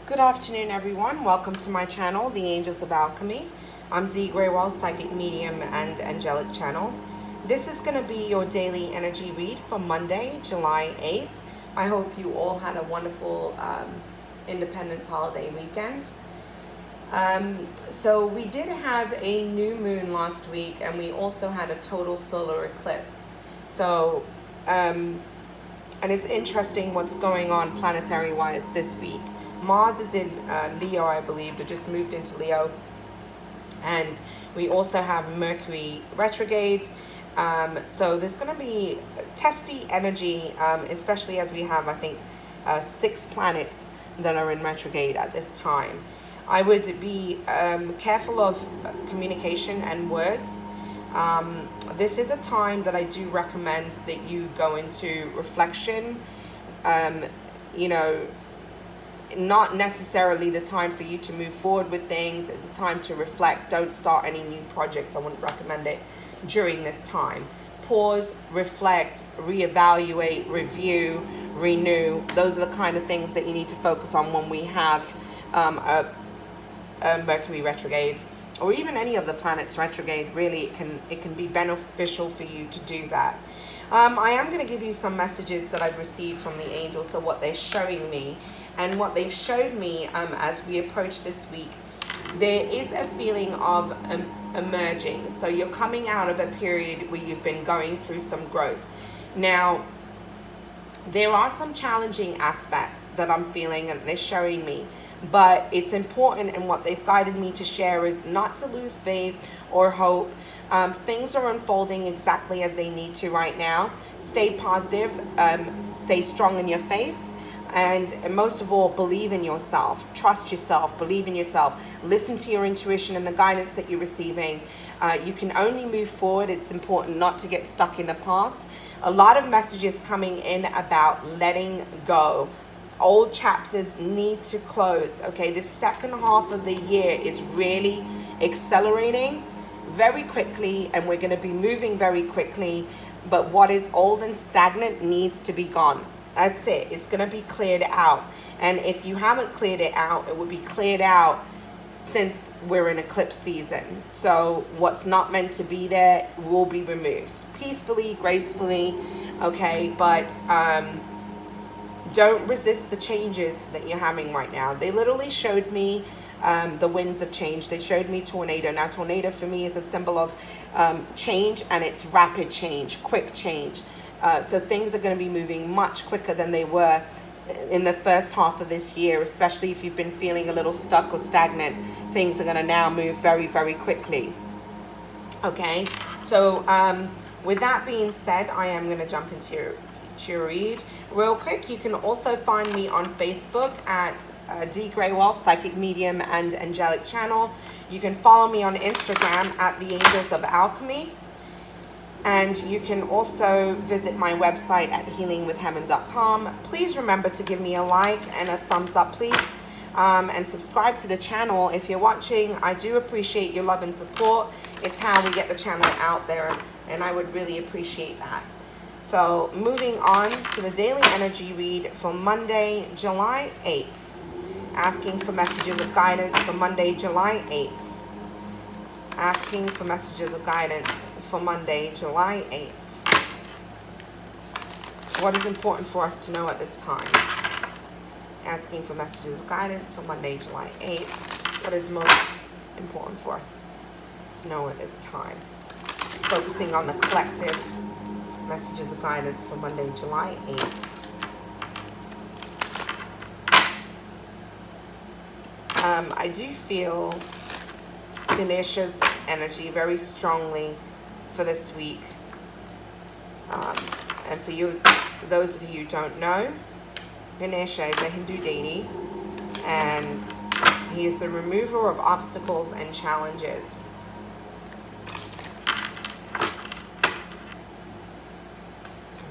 Good afternoon, everyone. Welcome to my channel, the Angels of Alchemy. I'm Dee Grewal, Psychic Medium and Angelic Channel. This is going to be your daily energy read for Monday, July 8th. I hope you all had a wonderful Independence holiday weekend. So we did have a new moon last week, and we also had a total solar eclipse. So, and it's interesting what's going on planetary-wise this week. Mars is in Leo, I believe. It just moved into Leo. And we also have Mercury retrograde. So there's going to be testy energy, especially as we have, I think, 6 planets that are in retrograde at this time. I would be careful of communication and words. This is a time that I do recommend that you go into reflection. Not necessarily the time for you to move forward with things. It's time to reflect. Don't start any new projects. I wouldn't recommend it during this time. Pause, reflect, reevaluate, review, renew. Those are the kind of things that you need to focus on when we have a Mercury retrograde, or even any of the planets retrograde. Really, it can be beneficial for you to do that. I am going to give you some messages that I've received from the angels, so what they're showing me. And what they've showed me as we approach this week, there is a feeling of emerging. So you're coming out of a period where you've been going through some growth. Now, there are some challenging aspects that I'm feeling and they're showing me. But it's important, and what they've guided me to share is not to lose faith or hope. Things are unfolding exactly as they need to right now. Stay positive, stay strong in your faith. And most of all, believe in yourself, trust yourself, believe in yourself, listen to your intuition and the guidance that you're receiving. You can only move forward. It's important not to get stuck in the past. A lot of messages coming in about letting go. Old chapters need to close. Okay, this second half of the year is really accelerating very quickly, and we're going to be moving very quickly. But what is old and stagnant needs to be gone. That's it. It's going to be cleared out. And if you haven't cleared it out, it will be cleared out since we're in eclipse season. So what's not meant to be there will be removed peacefully, gracefully. Okay, but don't resist the changes that you're having right now. They literally showed me the winds of change. They showed me tornado. Now, tornado for me is a symbol of change, and it's rapid change, quick change. So things are going to be moving much quicker than they were in the first half of this year, especially if you've been feeling a little stuck or stagnant. Things are going to now move very, very quickly. Okay, so with that being said, I am going to jump into your read real quick. You can also find me on Facebook at Dee Grewal, Psychic Medium and Angelic Channel. You can follow me on Instagram at the Angels of Alchemy. And you can also visit my website at healingwithheaven.com. Please remember to give me a like and a thumbs up, please. And subscribe to the channel if you're watching. I do appreciate your love and support. It's how we get the channel out there, and I would really appreciate that. So moving on to the daily energy read for Monday, July 8th. Asking for messages of guidance for Monday, July 8th. Asking for messages of guidance for Monday, July 8th. What is important for us to know at this time? Asking for messages of guidance for Monday, July 8th. What is most important for us to know at this time? Focusing on the collective messages of guidance for Monday, July 8th. I do feel Ganesha's energy very strongly for this week. And for you, those of you who don't know, Ganesha is a Hindu deity, and he is the remover of obstacles and challenges.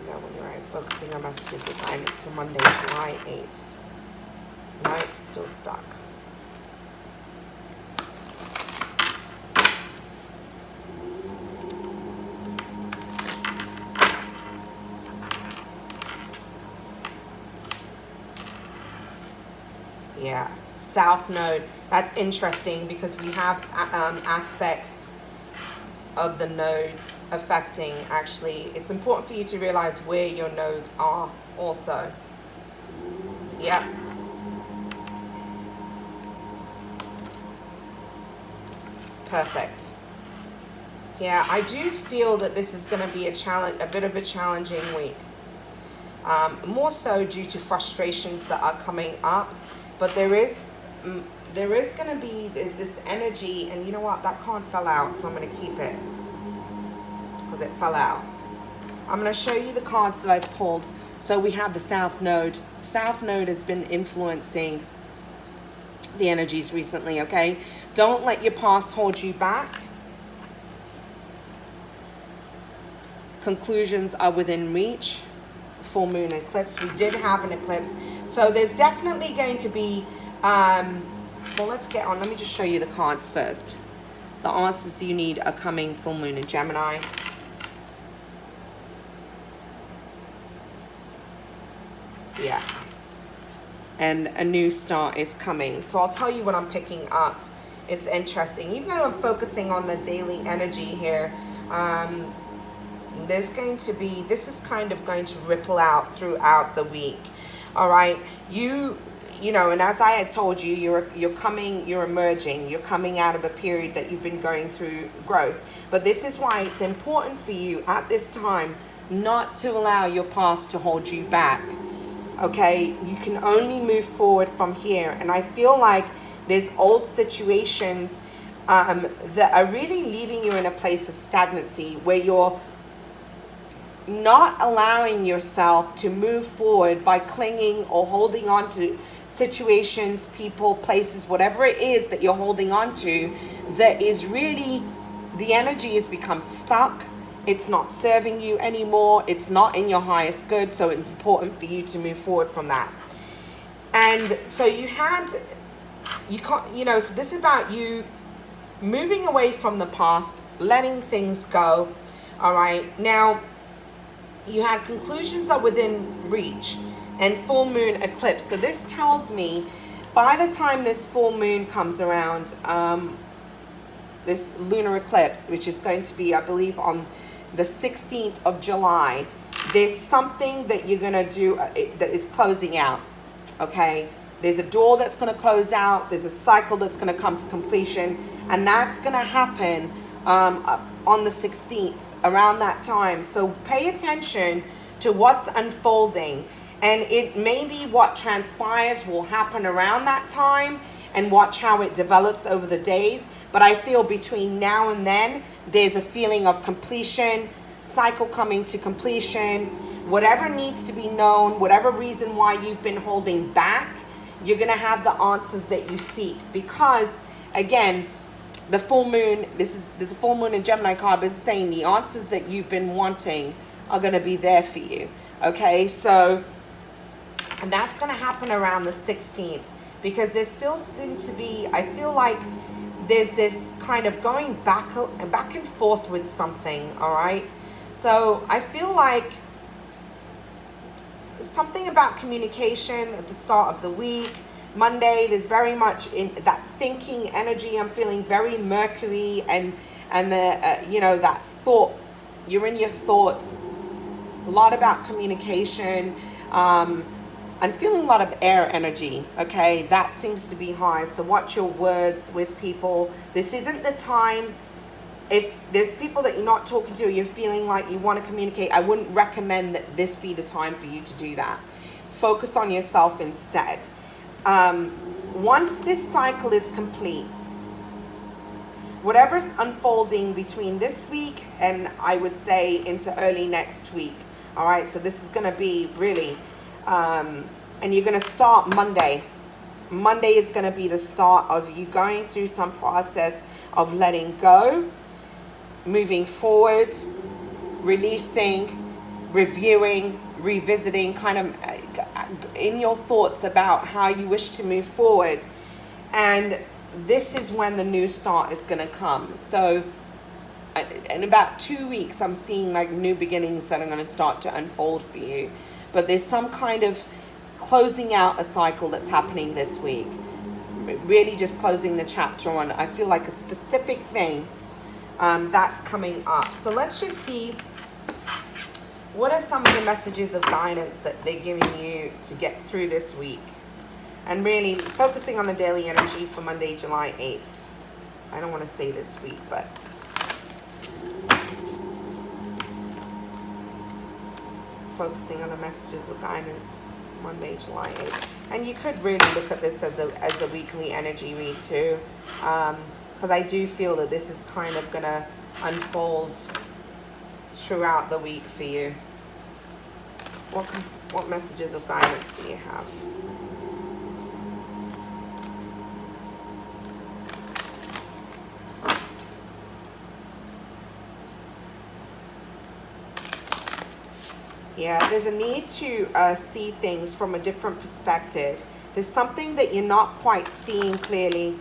When you're focusing on messages of guidance for Monday, July 8th. Nope, still stuck. Yeah, South Node. That's interesting because we have aspects of the nodes affecting, actually. It's important for you to realize where your nodes are also. Yep. Perfect. Yeah, I do feel that this is going to be a bit of a challenging week. More so due to frustrations that are coming up, but there is going to be this energy, and you know what, that card fell out, so I'm going to keep it because it fell out. I'm going to show you the cards that I've pulled. So we have the South Node. South Node has been influencing the energies recently, okay? Don't let your past hold you back. Conclusions are within reach. Full moon eclipse. We did have an eclipse. So there's definitely going to be, well, let's get on. Let me just show you the cards first. The answers you need are coming full moon in Gemini. Yeah. And a new start is coming. So I'll tell you what I'm picking up. It's interesting. Even though I'm focusing on the daily energy here, there's going to be, this is kind of going to ripple out throughout the week. All right. You know, and as I had told you, you're emerging, you're coming out of a period that you've been going through growth. But this is why it's important for you at this time not to allow your past to hold you back. Okay, you can only move forward from here. And I feel like there's old situations that are really leaving you in a place of stagnancy where you're not allowing yourself to move forward by clinging or holding on to situations, people, places, whatever it is that you're holding on to, that is really, the energy has become stuck. It's not serving you anymore. It's not in your highest good. So it's important for you to move forward from that. And so you can't, you know, so this is about you moving away from the past, letting things go. All right. Now, you had conclusions are within reach and full moon eclipse. So this tells me by the time this full moon comes around, this lunar eclipse, which is going to be, I believe, on the 16th of July, there's something that you're going to do that is closing out. Okay. There's a door that's going to close out. There's a cycle that's going to come to completion. And that's going to happen on the 16th, around that time. So pay attention to what's unfolding. And it may be what transpires will happen around that time, and watch how it develops over the days. But I feel between now and then, there's a feeling of completion, cycle coming to completion, whatever needs to be known, whatever reason why you've been holding back, you're going to have the answers that you seek. Because, again, the full moon, this is the full moon in Gemini card, but it's saying the answers that you've been wanting are going to be there for you. Okay, so, and that's going to happen around the 16th, because there still seems to be, I feel like there's this kind of going back and forth with something. All right, so I feel like something about communication at the start of the week. Monday, there's very much in that thinking energy. I'm feeling very Mercury and the you know, that thought. You're in your thoughts. A lot about communication. I'm feeling a lot of air energy. Okay, that seems to be high. So watch your words with people. This isn't the time. If there's people that you're not talking to, or you're feeling like you want to communicate, I wouldn't recommend that this be the time for you to do that. Focus on yourself instead. Once this cycle is complete, whatever's unfolding between this week and I would say into early next week. All right, so this is going to be really, and you're going to start Monday. Monday is going to be the start of you going through some process of letting go, moving forward, releasing, reviewing, revisiting, kind of in your thoughts about how you wish to move forward. And this is when the new start is going to come. So in about 2 weeks, I'm seeing like new beginnings that are going to start to unfold for you. But there's some kind of closing out a cycle that's happening this week. Really just closing the chapter on, I feel like, a specific thing that's coming up. So let's just see, what are some of the messages of guidance that they're giving you to get through this week? And really focusing on the daily energy for Monday, July 8th. I don't want to say this week, but focusing on the messages of guidance Monday, July 8th. And you could really look at this as a weekly energy read too, because I do feel that this is kind of going to unfold throughout the week for you. What messages of guidance do you have? Yeah, there's a need to see things from a different perspective. There's something that you're not quite seeing clearly,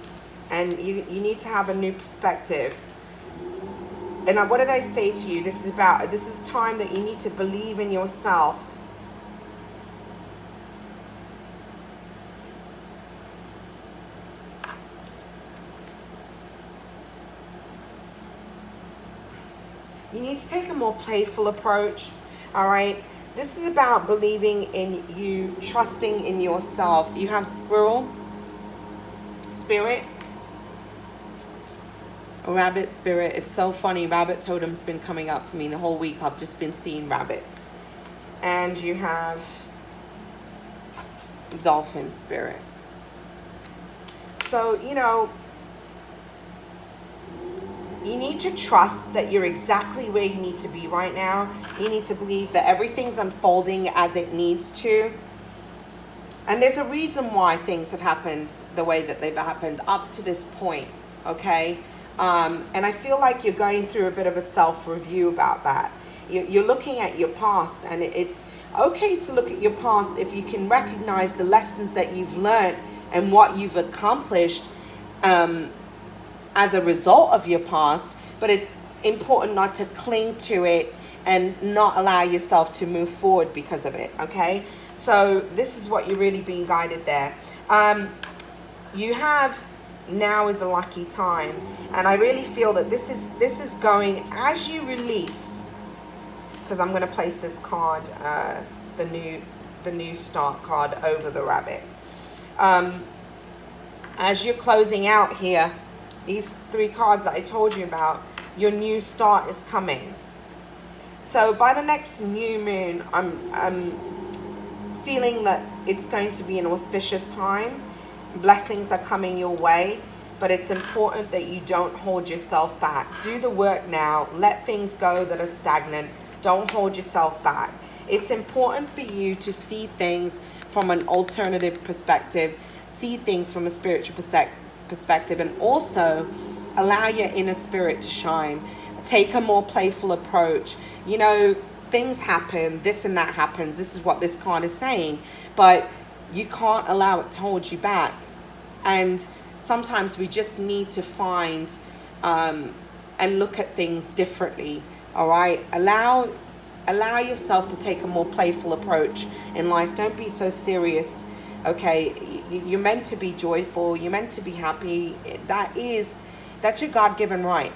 and you need to have a new perspective. And what did I say to you? This is time that you need to believe in yourself. You need to take a more playful approach. All right, this is about believing in you, trusting in yourself. You have squirrel, spirit, a rabbit, spirit. It's so funny. Rabbit totem's been coming up for me the whole week. I've just been seeing rabbits. And you have dolphin, spirit. So, you know, you need to trust that you're exactly where you need to be right now. You need to believe that everything's unfolding as it needs to. And there's a reason why things have happened the way that they've happened up to this point, okay? And I feel like you're going through a bit of a self-review about that. You're looking at your past, and it's okay to look at your past if you can recognize the lessons that you've learned and what you've accomplished as a result of your past, but it's important not to cling to it and not allow yourself to move forward because of it, okay? So this is what you're really being guided there. You have, now is a lucky time, and I really feel that this is going as you release, because I'm going to place this card, the new start card, over the rabbit. As you're closing out here, these 3 cards that I told you about, your new start is coming. So by the next new moon, I'm feeling that it's going to be an auspicious time. Blessings are coming your way, but it's important that you don't hold yourself back. Do the work now. Let things go that are stagnant. Don't hold yourself back. It's important for you to see things from an alternative perspective, see things from a spiritual perspective, and also allow your inner spirit to shine. Take a more playful approach. You know, things happen, this and that happens. This is what this card is saying, but you can't allow it to hold you back. And sometimes we just need to find and look at things differently. All right, allow yourself to take a more playful approach in life. Don't be so serious. Okay, you're meant to be joyful. You're meant to be happy. That's your God-given right.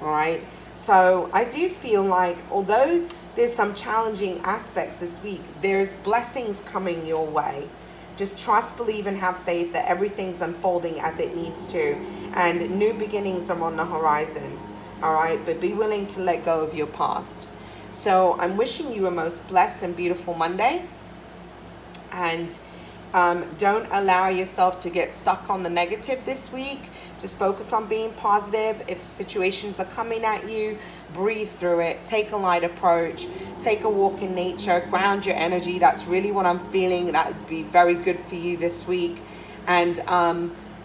All right. So I do feel like, although there's some challenging aspects this week, there's blessings coming your way. Just trust, believe, and have faith that everything's unfolding as it needs to, and new beginnings are on the horizon. All right. But be willing to let go of your past. So I'm wishing you a most blessed and beautiful Monday, and don't allow yourself to get stuck on the negative this week. Just focus on being positive. If situations are coming at you, breathe through it. Take a light approach. Take a walk in nature. Ground your energy. That's really what I'm feeling. That would be very good for you this week. And,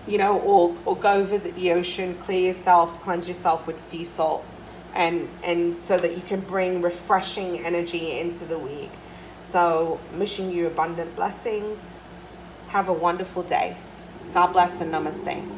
you know, or go visit the ocean, clear yourself, cleanse yourself with sea salt. And so that you can bring refreshing energy into the week. So wishing you abundant blessings. Have a wonderful day. God bless and namaste.